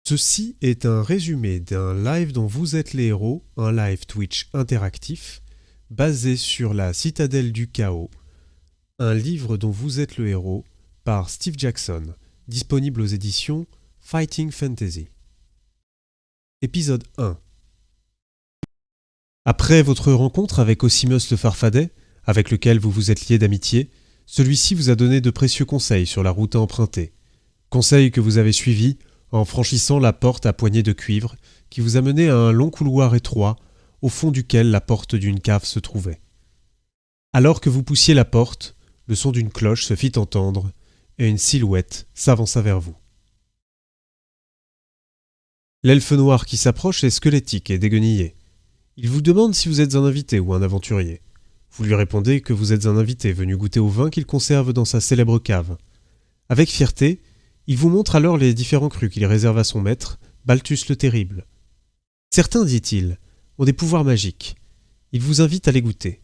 Ceci est un résumé d'un live dont vous êtes les héros, un live Twitch interactif, basé sur la Citadelle du Chaos, un livre dont vous êtes le héros, par Steve Jackson, disponible aux éditions Fighting Fantasy. Épisode 1. Après votre rencontre avec Osimus le Farfadet, avec lequel vous vous êtes lié d'amitié, celui-ci vous a donné de précieux conseils sur la route à emprunter. Conseils que vous avez suivis en franchissant la porte à poignée de cuivre qui vous a mené à un long couloir étroit au fond duquel la porte d'une cave se trouvait. Alors que vous poussiez la porte, le son d'une cloche se fit entendre et une silhouette s'avança vers vous. L'elfe noir qui s'approche est squelettique et déguenillé. Il vous demande si vous êtes un invité ou un aventurier. Vous lui répondez que vous êtes un invité venu goûter au vin qu'il conserve dans sa célèbre cave. Avec fierté, il vous montre alors les différents crus qu'il réserve à son maître, Balthus le Terrible. Certains, dit-il, ont des pouvoirs magiques. Il vous invite à les goûter.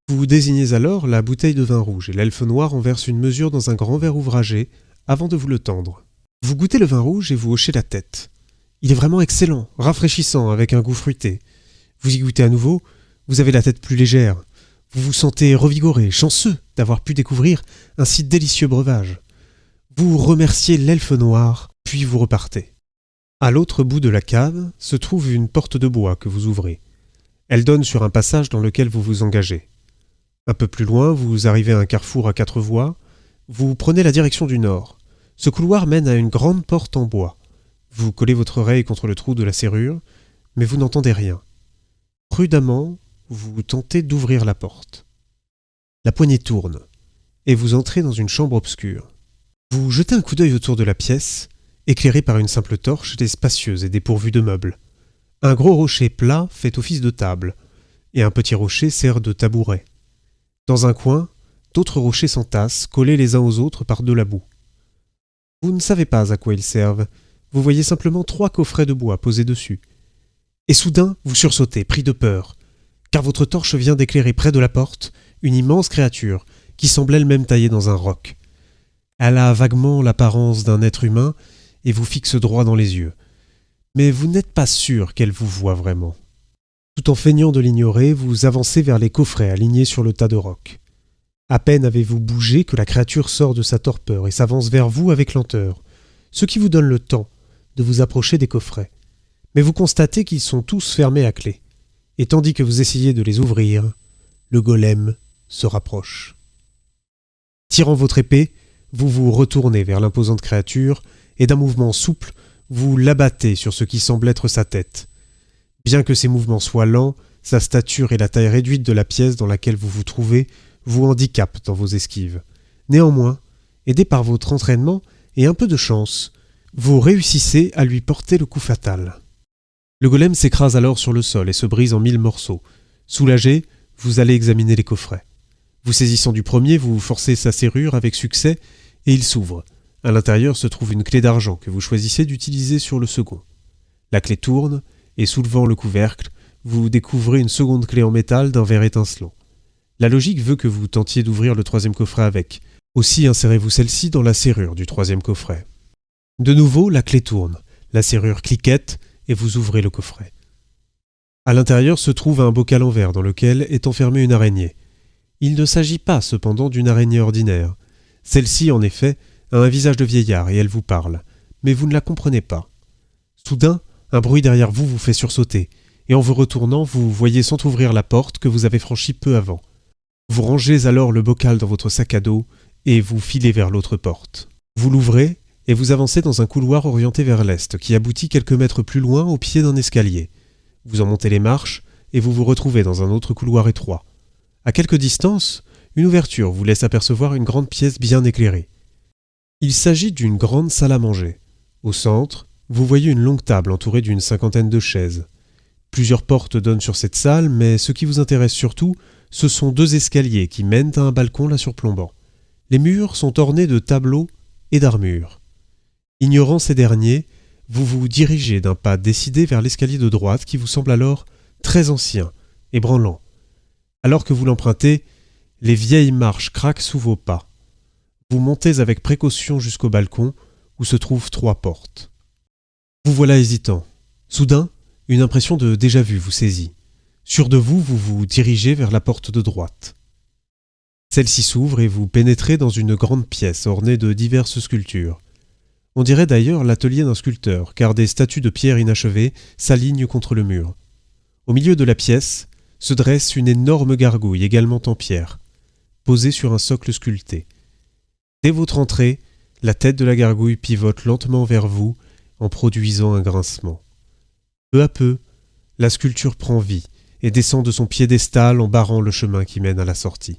Vous désignez alors la bouteille de vin rouge et l'elfe noir en verse une mesure dans un grand verre ouvragé avant de vous le tendre. Vous goûtez le vin rouge et vous hochez la tête. Il est vraiment excellent, rafraîchissant, avec un goût fruité. Vous y goûtez à nouveau, vous avez la tête plus légère. Vous vous sentez revigoré, chanceux d'avoir pu découvrir un si délicieux breuvage. Vous remerciez l'elfe noir, puis vous repartez. À l'autre bout de la cave se trouve une porte de bois que vous ouvrez. Elle donne sur un passage dans lequel vous vous engagez. Un peu plus loin, vous arrivez à un carrefour à 4 voies. Vous prenez la direction du nord. Ce couloir mène à une grande porte en bois. Vous collez votre oreille contre le trou de la serrure, mais vous n'entendez rien. Prudemment, vous tentez d'ouvrir la porte. La poignée tourne, et vous entrez dans une chambre obscure. Vous jetez un coup d'œil autour de la pièce, éclairée par une simple torche, elle est spacieuse et dépourvue de meubles. Un gros rocher plat fait office de table, et un petit rocher sert de tabouret. Dans un coin, d'autres rochers s'entassent, collés les uns aux autres par de la boue. Vous ne savez pas à quoi ils servent, vous voyez simplement 3 coffrets de bois posés dessus. Et soudain, vous sursautez, pris de peur, car votre torche vient d'éclairer près de la porte une immense créature qui semble elle-même taillée dans un roc. Elle a vaguement l'apparence d'un être humain et vous fixe droit dans les yeux. Mais vous n'êtes pas sûr qu'elle vous voie vraiment. Tout en feignant de l'ignorer, vous avancez vers les coffrets alignés sur le tas de rocs. À peine avez-vous bougé que la créature sort de sa torpeur et s'avance vers vous avec lenteur, ce qui vous donne le temps de vous approcher des coffrets. Mais vous constatez qu'ils sont tous fermés à clé. Et tandis que vous essayez de les ouvrir, le golem se rapproche. Tirant votre épée, vous vous retournez vers l'imposante créature et d'un mouvement souple, vous l'abattez sur ce qui semble être sa tête. Bien que ses mouvements soient lents, sa stature et la taille réduite de la pièce dans laquelle vous vous trouvez vous handicapent dans vos esquives. Néanmoins, aidé par votre entraînement et un peu de chance, vous réussissez à lui porter le coup fatal. Le golem s'écrase alors sur le sol et se brise en 1000 morceaux. Soulagé, vous allez examiner les coffrets. Vous saisissant du premier, vous forcez sa serrure avec succès et il s'ouvre. À l'intérieur se trouve une clé d'argent que vous choisissez d'utiliser sur le second. La clé tourne et soulevant le couvercle, vous découvrez une seconde clé en métal d'un verre étincelant. La logique veut que vous tentiez d'ouvrir le 3e coffret avec. Aussi insérez-vous celle-ci dans la serrure du 3e coffret. De nouveau, la clé tourne. La serrure cliquette et vous ouvrez le coffret. À l'intérieur se trouve un bocal en verre dans lequel est enfermée une araignée. Il ne s'agit pas cependant d'une araignée ordinaire. Celle-ci, en effet, a un visage de vieillard et elle vous parle, mais vous ne la comprenez pas. Soudain, un bruit derrière vous vous fait sursauter, et en vous retournant, vous voyez s'entrouvrir la porte que vous avez franchie peu avant. Vous rangez alors le bocal dans votre sac à dos et vous filez vers l'autre porte. Vous l'ouvrez et vous avancez dans un couloir orienté vers l'est qui aboutit quelques mètres plus loin au pied d'un escalier. Vous en montez les marches et vous vous retrouvez dans un autre couloir étroit. À quelque distance, une ouverture vous laisse apercevoir une grande pièce bien éclairée. Il s'agit d'une grande salle à manger. Au centre, vous voyez une longue table entourée d'une 50aine de chaises. Plusieurs portes donnent sur cette salle, mais ce qui vous intéresse surtout, ce sont 2 escaliers qui mènent à un balcon la surplombant. Les murs sont ornés de tableaux et d'armures. Ignorant ces derniers, vous vous dirigez d'un pas décidé vers l'escalier de droite qui vous semble alors très ancien et branlant. Alors que vous l'empruntez, les vieilles marches craquent sous vos pas. Vous montez avec précaution jusqu'au balcon où se trouvent 3 portes. Vous voilà hésitant. Soudain, une impression de déjà-vu vous saisit. Sûr de vous, vous vous dirigez vers la porte de droite. Celle-ci s'ouvre et vous pénétrez dans une grande pièce ornée de diverses sculptures. On dirait d'ailleurs l'atelier d'un sculpteur, car des statues de pierre inachevées s'alignent contre le mur. Au milieu de la pièce se dresse une énorme gargouille également en pierre, posée sur un socle sculpté. Dès votre entrée, la tête de la gargouille pivote lentement vers vous en produisant un grincement. Peu à peu, la sculpture prend vie et descend de son piédestal en barrant le chemin qui mène à la sortie.